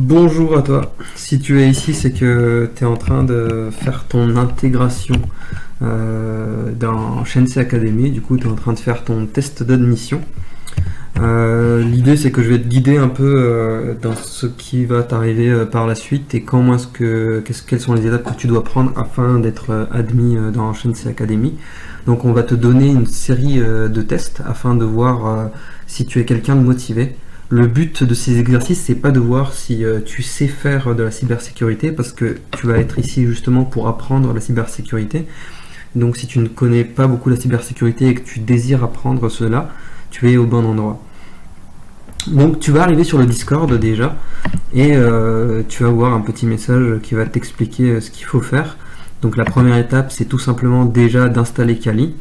Bonjour à toi. Si tu es ici, c'est que tu es en train de faire ton intégration dans Shense Academy. Du coup, tu es en train de faire ton test d'admission. L'idée, c'est que je vais te guider un peu dans ce qui va t'arriver par la suite et quelles sont les étapes que tu dois prendre afin d'être admis dans Shense Academy. Donc, on va te donner une série de tests afin de voir si tu es quelqu'un de motivé. Le but de ces exercices, c'est pas de voir si tu sais faire de la cybersécurité, parce que tu vas être ici justement pour apprendre la cybersécurité. Donc si tu ne connais pas beaucoup la cybersécurité et que tu désires apprendre cela, tu es au bon endroit. Donc tu vas arriver sur le Discord déjà, et tu vas voir un petit message qui va t'expliquer ce qu'il faut faire. Donc la première étape, c'est tout simplement déjà d'installer Kali.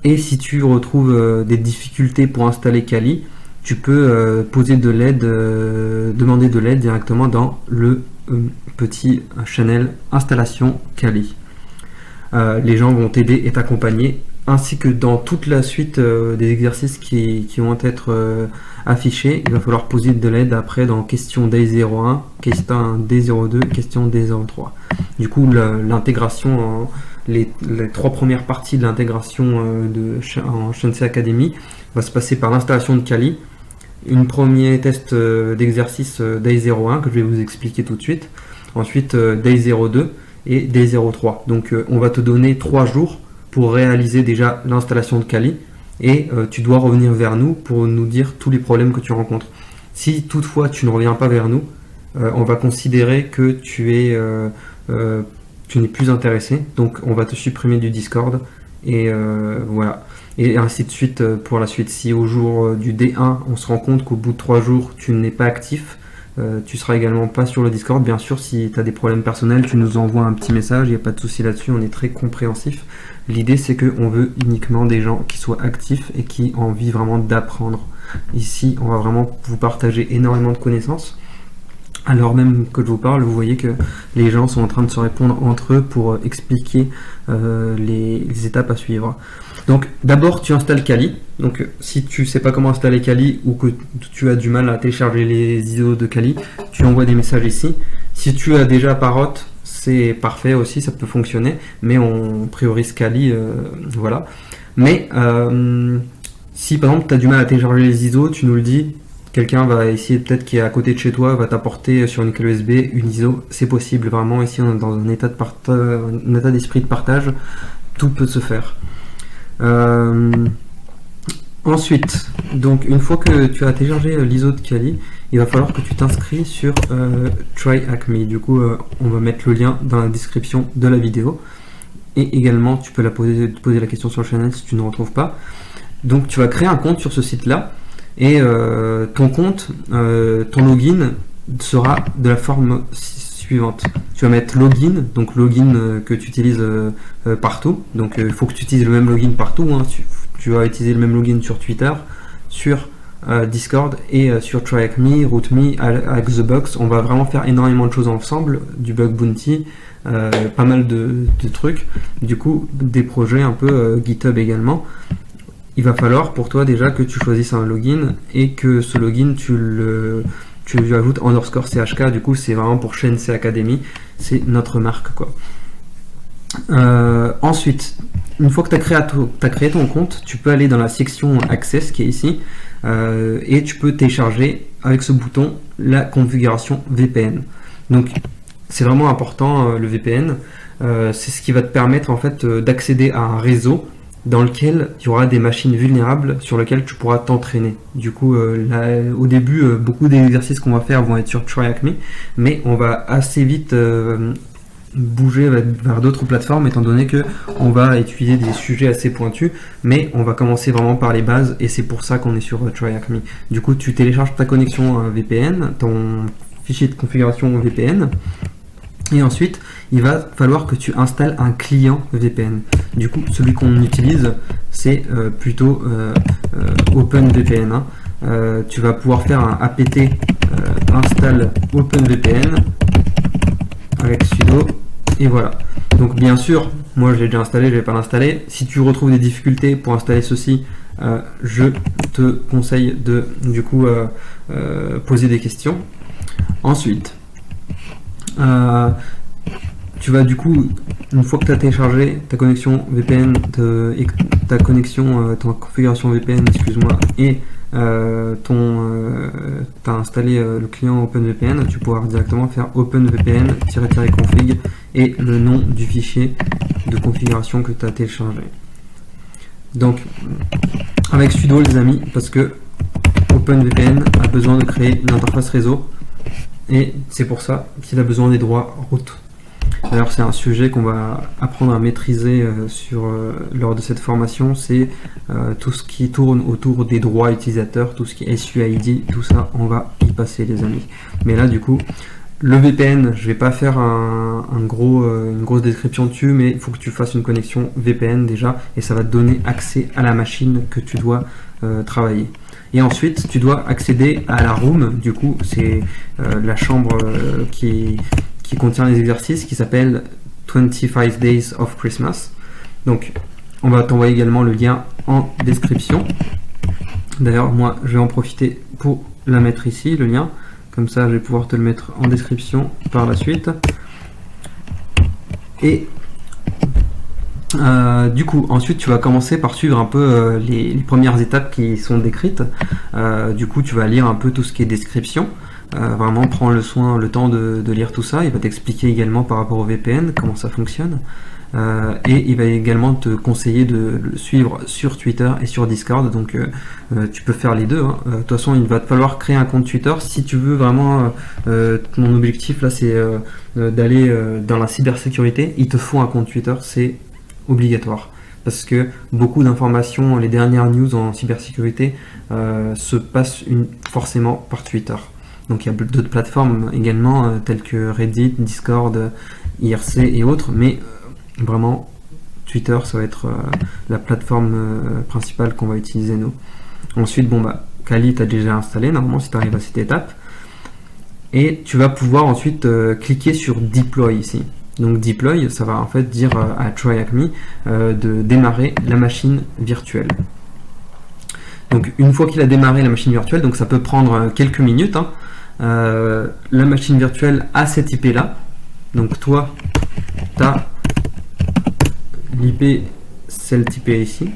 Et si tu retrouves des difficultés pour installer Kali, tu peux demander de l'aide directement dans le petit channel installation Kali. Les gens vont t'aider et t'accompagner, ainsi que dans toute la suite des exercices qui vont être affichés. Il va falloir poser de l'aide après dans question D01, question D02, question D03. Du coup, l'intégration, les trois premières parties de l'intégration en Shense Academy va se passer par l'installation de Kali, une premier test d'exercice Day 01 que je vais vous expliquer tout de suite, ensuite Day 02 et Day 03. Donc on va te donner 3 jours pour réaliser déjà l'installation de Kali, et tu dois revenir vers nous pour nous dire tous les problèmes que tu rencontres. Si toutefois tu ne reviens pas vers nous, on va considérer que tu n'es plus intéressé, donc on va te supprimer du Discord, et voilà. Et ainsi de suite pour la suite. Si au jour du D1, on se rend compte qu'au bout de 3 jours, tu n'es pas actif, tu seras également pas sur le Discord. Bien sûr, si tu as des problèmes personnels, tu nous envoies un petit message, il n'y a pas de souci là-dessus, on est très compréhensif. L'idée, c'est qu'on veut uniquement des gens qui soient actifs et qui ont envie vraiment d'apprendre. Ici, on va vraiment vous partager énormément de connaissances. Alors même que je vous parle, vous voyez que les gens sont en train de se répondre entre eux pour expliquer les étapes à suivre. Donc d'abord tu installes Kali. Donc si tu sais pas comment installer Kali ou que tu as du mal à télécharger les ISO de Kali, tu envoies des messages ici. Si tu as déjà Parrot, c'est parfait aussi, ça peut fonctionner, mais on priorise Kali, voilà. Mais si par exemple tu as du mal à télécharger les ISO, tu nous le dis. Quelqu'un va essayer, peut-être qui est à côté de chez toi, va t'apporter sur une clé USB une ISO. C'est possible, vraiment. Ici, on est dans un état d'esprit de partage. Tout peut se faire. Ensuite, donc une fois que tu as téléchargé l'ISO de Kali, il va falloir que tu t'inscris sur TryHackMe. Du coup, on va mettre le lien dans la description de la vidéo. Et également, tu peux poser la question sur le channel si tu ne retrouves pas. Donc, tu vas créer un compte sur ce site-là. Et ton compte, ton login sera de la forme suivante. Tu vas mettre login, donc login que tu utilises partout. Donc il faut que tu utilises le même login partout. Hein. Tu vas utiliser le même login sur Twitter, sur Discord et sur TryHackMe, RootMe, HackTheBox. On va vraiment faire énormément de choses ensemble, du bug bounty, pas mal de trucs. Du coup, des projets un peu GitHub également. Il va falloir pour toi déjà que tu choisisses un login et que ce login tu lui ajoutes _chk. Du coup c'est vraiment pour Shense Academy, c'est notre marque quoi. Ensuite, une fois que tu as créé ton compte, tu peux aller dans la section Access qui est ici et tu peux télécharger avec ce bouton la configuration VPN. Donc c'est vraiment important le VPN, c'est ce qui va te permettre en fait d'accéder à un réseau dans lequel il y aura des machines vulnérables sur lesquelles tu pourras t'entraîner. Du coup, au début, beaucoup des exercices qu'on va faire vont être sur TryHackMe, mais on va assez vite bouger vers d'autres plateformes, étant donné que on va étudier des sujets assez pointus, mais on va commencer vraiment par les bases, et c'est pour ça qu'on est sur TryHackMe. Du coup, tu télécharges ta connexion VPN, ton fichier de configuration VPN, et ensuite, il va falloir que tu installes un client VPN. Du coup, celui qu'on utilise, c'est plutôt OpenVPN. Hein. Tu vas pouvoir faire un apt install OpenVPN avec sudo, et voilà. Donc bien sûr, moi je l'ai déjà installé, je vais pas l'installer. Si tu retrouves des difficultés pour installer ceci, je te conseille de du coup poser des questions. Ensuite, tu vas du coup, une fois que tu as téléchargé ta connexion VPN et ta connexion, ton configuration VPN, excuse-moi, et tu as installé le client OpenVPN, tu pourras directement faire OpenVPN-config et le nom du fichier de configuration que tu as téléchargé. Donc, avec sudo les amis, parce que OpenVPN a besoin de créer une interface réseau et c'est pour ça qu'il a besoin des droits root. D'ailleurs, c'est un sujet qu'on va apprendre à maîtriser lors de cette formation, c'est tout ce qui tourne autour des droits utilisateurs, tout ce qui est SUID, tout ça, on va y passer les amis. Mais là, du coup, le VPN, je vais pas faire une grosse description dessus, mais il faut que tu fasses une connexion VPN déjà, et ça va te donner accès à la machine que tu dois travailler. Et ensuite, tu dois accéder à la room, du coup, c'est la chambre qui contient les exercices, qui s'appelle 25 Days of Christmas. Donc, on va t'envoyer également le lien en description. D'ailleurs, moi, je vais en profiter pour la mettre ici, le lien. Comme ça, je vais pouvoir te le mettre en description par la suite. Et du coup, ensuite, tu vas commencer par suivre un peu les premières étapes qui sont décrites. Du coup, tu vas lire un peu tout ce qui est description. Vraiment, prends le temps de lire tout ça. Il va t'expliquer également par rapport au VPN, comment ça fonctionne. Et il va également te conseiller de le suivre sur Twitter et sur Discord, donc tu peux faire les deux, hein. De toute façon, il va te falloir créer un compte Twitter si tu veux vraiment. Mon objectif là, c'est d'aller dans la cybersécurité. Il te faut un compte Twitter, c'est obligatoire, parce que beaucoup d'informations, les dernières news en cybersécurité se passent forcément par Twitter. Donc il y a d'autres plateformes également, telles que Reddit, Discord, IRC et autres, mais vraiment, Twitter, ça va être la plateforme principale qu'on va utiliser nous. Ensuite, Kali, tu as déjà installé, normalement, si tu arrives à cette étape. Et tu vas pouvoir ensuite cliquer sur Deploy ici. Donc Deploy, ça va en fait dire à TryHackMe de démarrer la machine virtuelle. Donc une fois qu'il a démarré la machine virtuelle, donc ça peut prendre quelques minutes, hein, la machine virtuelle a cette IP là. Donc toi, tu as l'IP, celle typée ici,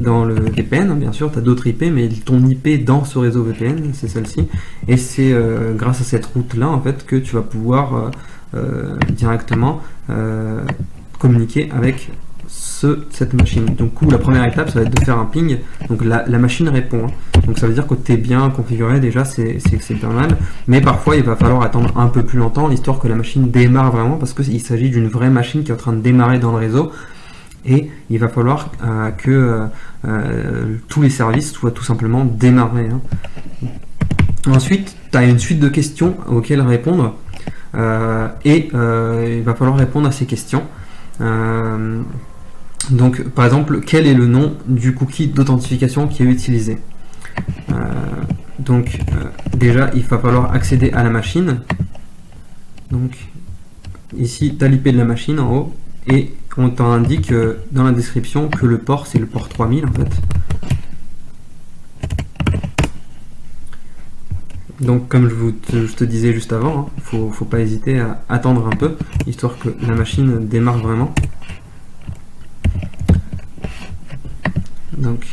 dans le VPN, bien sûr, tu as d'autres IP, mais ton IP dans ce réseau VPN, c'est celle-ci, et c'est grâce à cette route-là, en fait, que tu vas pouvoir directement communiquer avec cette machine. Donc, la première étape, ça va être de faire un ping, donc la machine répond, hein. Donc ça veut dire que tu es bien configuré, déjà, c'est pas mal, mais parfois, il va falloir attendre un peu plus longtemps, histoire que la machine démarre vraiment, parce qu'il s'agit d'une vraie machine qui est en train de démarrer dans le réseau, et il va falloir que tous les services soient tout simplement démarrés, hein. Ensuite, tu as une suite de questions auxquelles répondre, et il va falloir répondre à ces questions. Donc, par exemple, quel est le nom du cookie d'authentification qui est utilisé? Déjà, il va falloir accéder à la machine. Donc, ici, tu as l'IP de la machine en haut, et on t'indique dans la description que le port, c'est le port 3000 en fait. Donc comme je te disais juste avant, hein, faut pas hésiter à attendre un peu, histoire que la machine démarre vraiment. Donc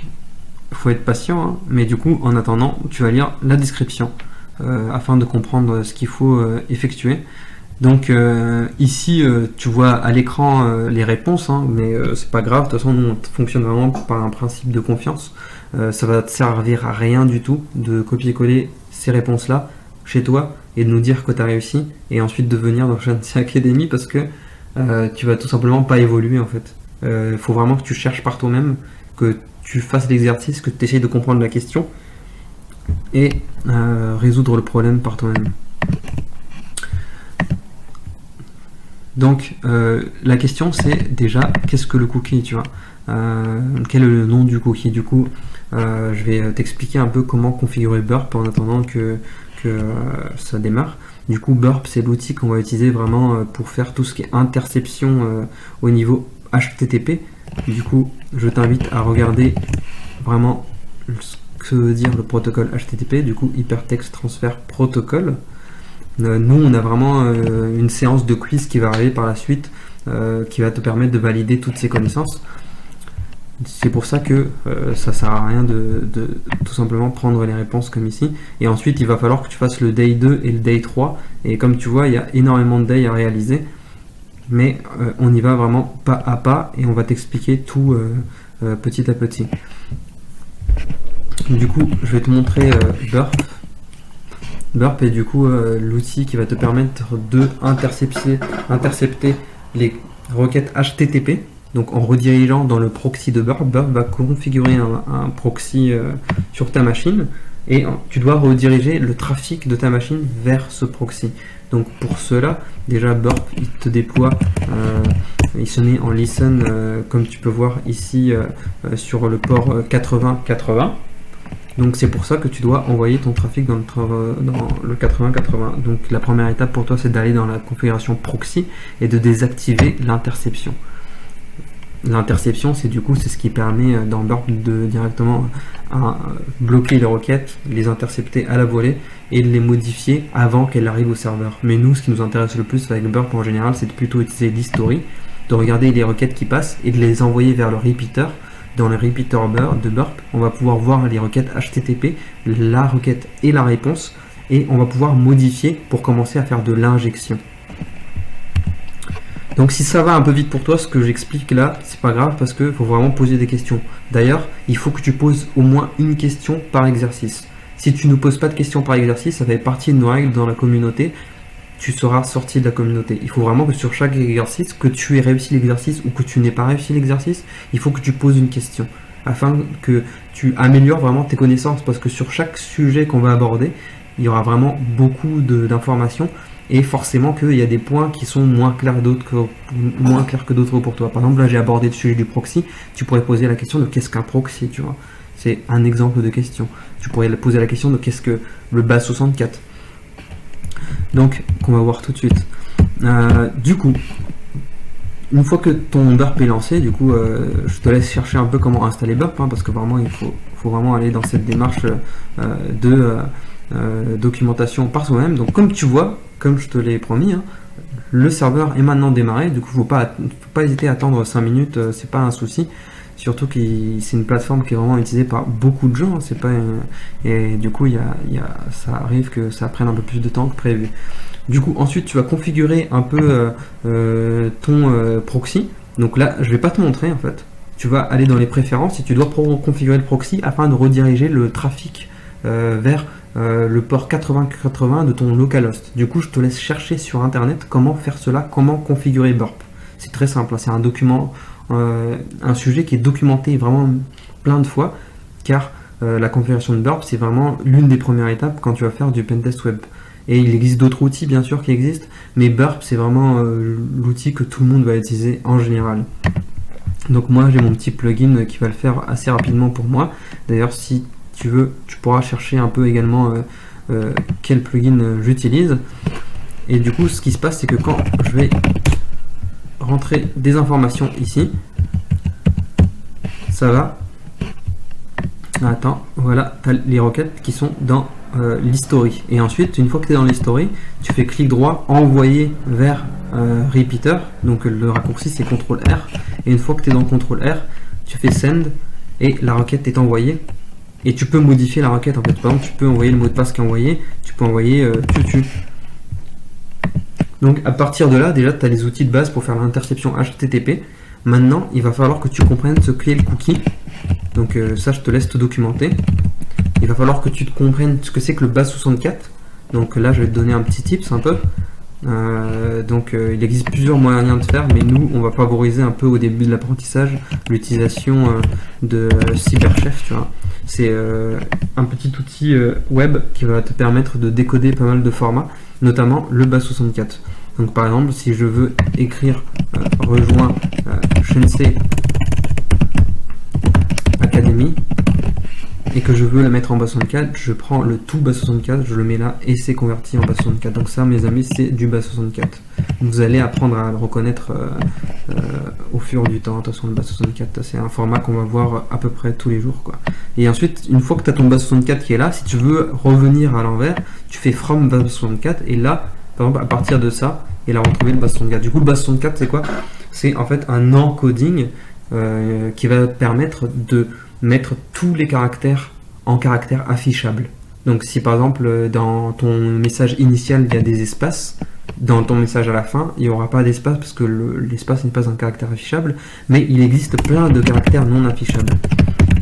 il faut être patient, hein, mais du coup en attendant, tu vas lire la description afin de comprendre ce qu'il faut effectuer. Donc ici, tu vois à l'écran les réponses, hein, mais c'est pas grave, de toute façon, nous on fonctionne vraiment par un principe de confiance. Ça va te servir à rien du tout de copier-coller ces réponses-là chez toi et de nous dire que tu as réussi, et ensuite de venir dans Shanty Academy, parce que tu vas tout simplement pas évoluer en fait. Il faut vraiment que tu cherches par toi-même, que tu fasses l'exercice, que tu essayes de comprendre la question et résoudre le problème par toi-même. Donc la question c'est déjà qu'est-ce que le cookie, tu vois, quel est le nom du cookie. Du coup je vais t'expliquer un peu comment configurer Burp en attendant que ça démarre. Du coup Burp, c'est l'outil qu'on va utiliser vraiment pour faire tout ce qui est interception au niveau HTTP. Du coup je t'invite à regarder vraiment ce que veut dire le protocole HTTP, du coup Hypertext Transfer Protocol. Nous, on a vraiment une séance de quiz qui va arriver par la suite, qui va te permettre de valider toutes ces connaissances. C'est pour ça que ça sert à rien de tout simplement prendre les réponses comme ici. Et ensuite, il va falloir que tu fasses le day 2 et le day 3. Et comme tu vois, il y a énormément de days à réaliser. Mais on y va vraiment pas à pas et on va t'expliquer tout petit à petit. Du coup, je vais te montrer Burp. Burp est du coup l'outil qui va te permettre de intercepter les requêtes HTTP. Donc en redirigeant dans le proxy de Burp, Burp va configurer un proxy sur ta machine et tu dois rediriger le trafic de ta machine vers ce proxy. Donc pour cela, déjà Burp il te déploie, il se met en listen comme tu peux voir ici sur le port 8080. Donc c'est pour ça que tu dois envoyer ton trafic dans le 8080. Donc la première étape pour toi c'est d'aller dans la configuration proxy et de désactiver l'interception. L'interception c'est ce qui permet dans Burp de directement bloquer les requêtes, les intercepter à la volée et de les modifier avant qu'elles arrivent au serveur. Mais nous ce qui nous intéresse le plus avec Burp en général c'est de plutôt utiliser l'history, de regarder les requêtes qui passent et de les envoyer vers le repeater. Dans le repeater de Burp, on va pouvoir voir les requêtes HTTP, la requête et la réponse, et on va pouvoir modifier pour commencer à faire de l'injection. Donc si ça va un peu vite pour toi, ce que j'explique là, c'est pas grave parce qu'il faut vraiment poser des questions. D'ailleurs, il faut que tu poses au moins une question par exercice. Si tu ne poses pas de questions par exercice, ça fait partie de nos règles dans la communauté. Tu seras sorti de la communauté. Il faut vraiment que sur chaque exercice, que tu aies réussi l'exercice ou que tu n'aies pas réussi l'exercice, il faut que tu poses une question afin que tu améliores vraiment tes connaissances parce que sur chaque sujet qu'on va aborder, il y aura vraiment beaucoup d'informations et forcément qu'il y a des points qui sont moins clairs que d'autres pour toi. Par exemple, là j'ai abordé le sujet du proxy, tu pourrais poser la question de qu'est-ce qu'un proxy, tu vois. C'est un exemple de question. Tu pourrais poser la question de qu'est-ce que le base64. Donc, qu'on va voir tout de suite. Du coup, une fois que ton Burp est lancé, du coup, je te laisse chercher un peu comment installer Burp, hein, parce que vraiment, il faut vraiment aller dans cette démarche de documentation par soi-même. Donc, comme tu vois, comme je te l'ai promis, hein, le serveur est maintenant démarré. Du coup, faut pas hésiter à attendre 5 minutes, c'est pas un souci. Surtout que c'est une plateforme qui est vraiment utilisée par beaucoup de gens, c'est pas et du coup ça arrive que ça prenne un peu plus de temps que prévu. Du coup ensuite tu vas configurer un peu ton proxy. Donc là je vais pas te montrer en fait. Tu vas aller dans les préférences et tu dois configurer le proxy afin de rediriger le trafic vers le port 8080 de ton localhost. Du coup je te laisse chercher sur internet comment faire cela, comment configurer Burp. C'est très simple, hein, c'est un document. Un sujet qui est documenté vraiment plein de fois car la configuration de Burp c'est vraiment l'une des premières étapes quand tu vas faire du pentest web et il existe d'autres outils bien sûr qui existent mais Burp c'est vraiment l'outil que tout le monde va utiliser en général. Donc moi j'ai mon petit plugin qui va le faire assez rapidement pour moi. D'ailleurs si tu veux tu pourras chercher un peu également quel plugin j'utilise et du coup ce qui se passe c'est que quand je vais rentrer des informations ici, ça va. Attends, voilà, tu as les requêtes qui sont dans l'history. Et ensuite, une fois que tu es dans l'history, tu fais clic droit, envoyer vers repeater. Donc le raccourci c'est CTRL-R. Et une fois que tu es dans CTRL-R, tu fais send et la requête est envoyée. Et tu peux modifier la requête en fait. Par exemple, tu peux envoyer le mot de passe qui est envoyé, tu peux envoyer tutu. Donc à partir de là, déjà tu as les outils de base pour faire l'interception HTTP. Maintenant, il va falloir que tu comprennes ce qu'est le cookie. Donc ça, je te laisse te documenter. Il va falloir que tu comprennes ce que c'est que le base64. Donc là, je vais te donner un petit tips un peu. Il existe plusieurs moyens de faire, mais nous, on va favoriser un peu au début de l'apprentissage l'utilisation de Cyberchef, tu vois. C'est un petit outil web qui va te permettre de décoder pas mal de formats, notamment le base64. Donc par exemple, si je veux écrire rejoins Sensei Academy et que je veux la mettre en base64, je prends le tout base64, je le mets là et c'est converti en base64. Donc ça, mes amis, c'est du base64. vous allez apprendre à le reconnaître au fur du temps. De toute façon, le base64, c'est un format qu'on va voir à peu près tous les jours, quoi. Et ensuite, une fois que tu as ton base64 qui est là, si tu veux revenir à l'envers, tu fais from base64, et là, par exemple, à partir de ça, il a retrouvé le base64. Du coup, le base64, c'est quoi? C'est en fait un encoding qui va te permettre de mettre tous les caractères en caractères affichables. Donc si par exemple dans ton message initial il y a des espaces, dans ton message à la fin il n'y aura pas d'espace parce que l'espace n'est pas un caractère affichable, mais il existe plein de caractères non affichables.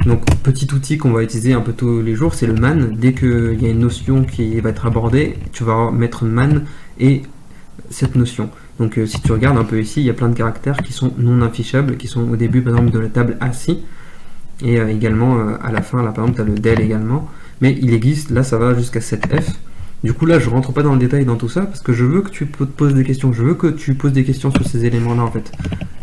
Donc petit outil qu'on va utiliser un peu tous les jours, c'est le man. Dès qu'il y a une notion qui va être abordée, tu vas mettre man et cette notion. Donc si tu regardes un peu ici, il y a plein de caractères qui sont non affichables, qui sont au début par exemple de la table ASCII, et également à la fin, là par exemple tu as le del également, mais il existe, là ça va jusqu'à 7F. Du coup là je rentre pas dans le détail dans tout ça, parce que je veux que tu te poses des questions, je veux que tu poses des questions sur ces éléments là en fait,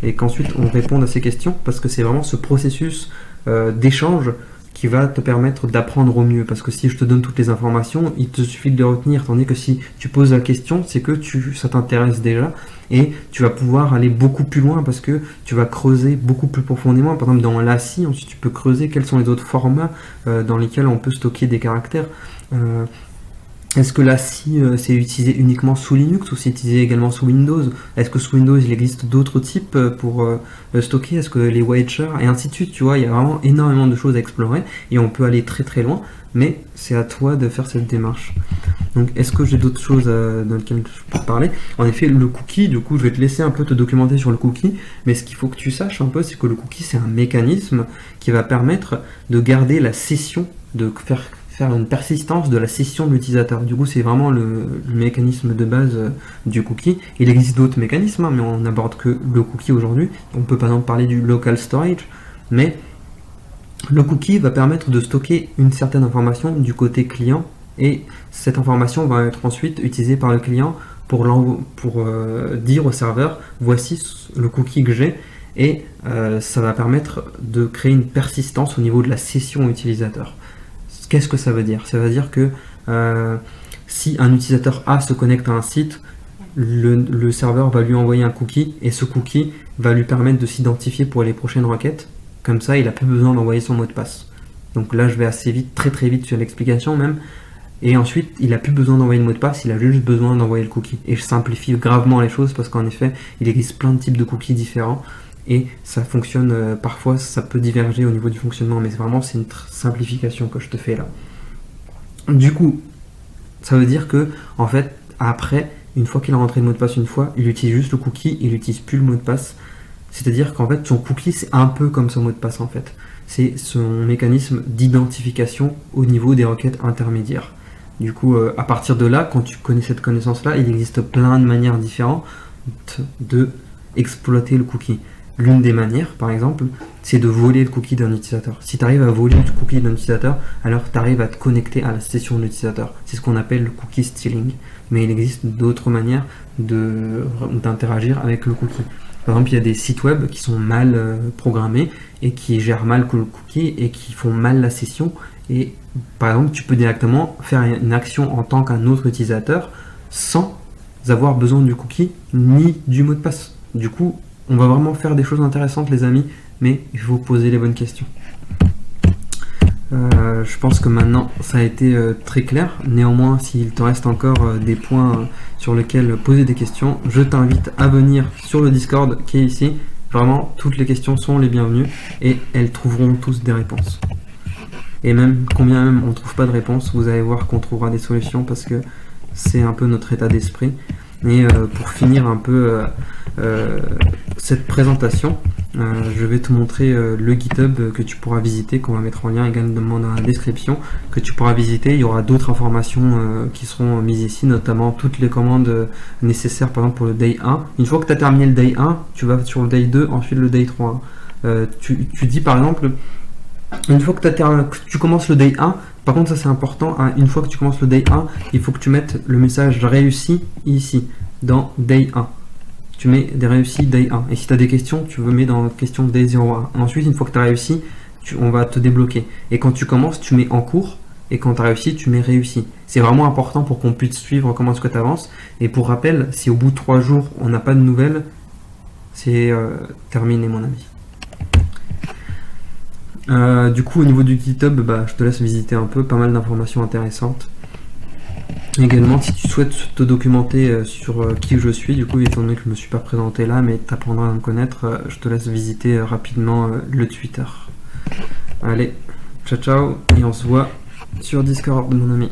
et qu'ensuite on réponde à ces questions, parce que c'est vraiment ce processus d'échange qui va te permettre d'apprendre au mieux, parce que si je te donne toutes les informations, il te suffit de les retenir, tandis que si tu poses la question, c'est que ça t'intéresse déjà, et tu vas pouvoir aller beaucoup plus loin, parce que tu vas creuser beaucoup plus profondément. Par exemple dans l'ASCII, ensuite tu peux creuser quels sont les autres formats dans lesquels on peut stocker des caractères. Est-ce que l'ASCII c'est utilisé uniquement sous Linux ou c'est utilisé également sous Windows? Est-ce que sous Windows il existe d'autres types pour stocker? Est-ce que les Wagers et ainsi de suite, tu vois, il y a vraiment énormément de choses à explorer et on peut aller très très loin, mais c'est à toi de faire cette démarche. Donc est-ce que j'ai d'autres choses dans lesquelles je peux te parler? En effet, le cookie, du coup je vais te laisser un peu te documenter sur le cookie, mais ce qu'il faut que tu saches un peu, c'est que le cookie c'est un mécanisme qui va permettre de garder la session, de faire une persistance de la session de l'utilisateur. Du coup, c'est vraiment le mécanisme de base du cookie. Il existe d'autres mécanismes, hein, mais on n'aborde que le cookie aujourd'hui. On peut par exemple parler du local storage, mais le cookie va permettre de stocker une certaine information du côté client, et cette information va être ensuite utilisée par le client pour dire au serveur, voici le cookie que j'ai, et ça va permettre de créer une persistance au niveau de la session utilisateur. Qu'est-ce que ça veut dire? Ça veut dire que si un utilisateur A se connecte à un site, le serveur va lui envoyer un cookie, et ce cookie va lui permettre de s'identifier pour les prochaines requêtes. Comme ça, il n'a plus besoin d'envoyer son mot de passe. Donc là, je vais assez vite, très très vite sur l'explication même. Et ensuite, il n'a plus besoin d'envoyer le mot de passe, il a juste besoin d'envoyer le cookie. Et je simplifie gravement les choses parce qu'en effet, il existe plein de types de cookies différents. Et ça fonctionne, parfois ça peut diverger au niveau du fonctionnement, mais c'est une simplification que je te fais là. Du coup, ça veut dire que, en fait, après, une fois qu'il a rentré le mot de passe une fois, il utilise juste le cookie, il n'utilise plus le mot de passe. C'est-à-dire qu'en fait, son cookie, c'est un peu comme son mot de passe en fait. C'est son mécanisme d'identification au niveau des requêtes intermédiaires. Du coup, à partir de là, quand tu connais cette connaissance-là, il existe plein de manières différentes de exploiter le cookie. L'une des manières, par exemple, c'est de voler le cookie d'un utilisateur. Si tu arrives à voler le cookie d'un utilisateur, alors tu arrives à te connecter à la session de l'utilisateur. C'est ce qu'on appelle le cookie stealing. Mais il existe d'autres manières d'interagir avec le cookie. Par exemple, il y a des sites web qui sont mal programmés et qui gèrent mal le cookie et qui font mal la session. Et par exemple, tu peux directement faire une action en tant qu'un autre utilisateur sans avoir besoin du cookie ni du mot de passe. Du coup, on va vraiment faire des choses intéressantes les amis, mais il faut poser les bonnes questions. Je pense que maintenant ça a été très clair. Néanmoins, s'il te reste encore des points sur lesquels poser des questions, je t'invite à venir sur le Discord qui est ici. Vraiment, toutes les questions sont les bienvenues et elles trouveront tous des réponses. Et même, combien même on ne trouve pas de réponse, vous allez voir qu'on trouvera des solutions parce que c'est un peu notre état d'esprit. Et pour finir un peu cette présentation, je vais te montrer le GitHub que tu pourras visiter, qu'on va mettre en lien également dans la description, que tu pourras visiter. Il y aura d'autres informations qui seront mises ici, notamment toutes les commandes nécessaires par exemple pour le day 1. Une fois que tu as terminé le day 1, tu vas sur le day 2, ensuite le day 3. Tu dis par exemple, une fois que tu commences le day 1, par contre ça c'est important, hein, une fois que tu commences le day 1, il faut que tu mettes le message réussi ici, dans day 1. Tu mets des réussis day 1. Et si tu as des questions, tu veux mettre dans question day 01. Ensuite, une fois que tu as réussi, on va te débloquer. Et quand tu commences, tu mets en cours. et quand tu as réussi, tu mets réussi. C'est vraiment important pour qu'on puisse suivre comment est-ce que tu avances. Et pour rappel, si au bout de 3 jours, on n'a pas de nouvelles, c'est terminé, mon ami. Du coup, au niveau du GitHub, je te laisse visiter un peu, pas mal d'informations intéressantes. Également, si tu souhaites te documenter sur qui je suis, du coup, étant donné que je ne me suis pas présenté là, mais tu apprendras à me connaître, je te laisse visiter rapidement le Twitter. Allez, ciao ciao, et on se voit sur Discord, mon ami.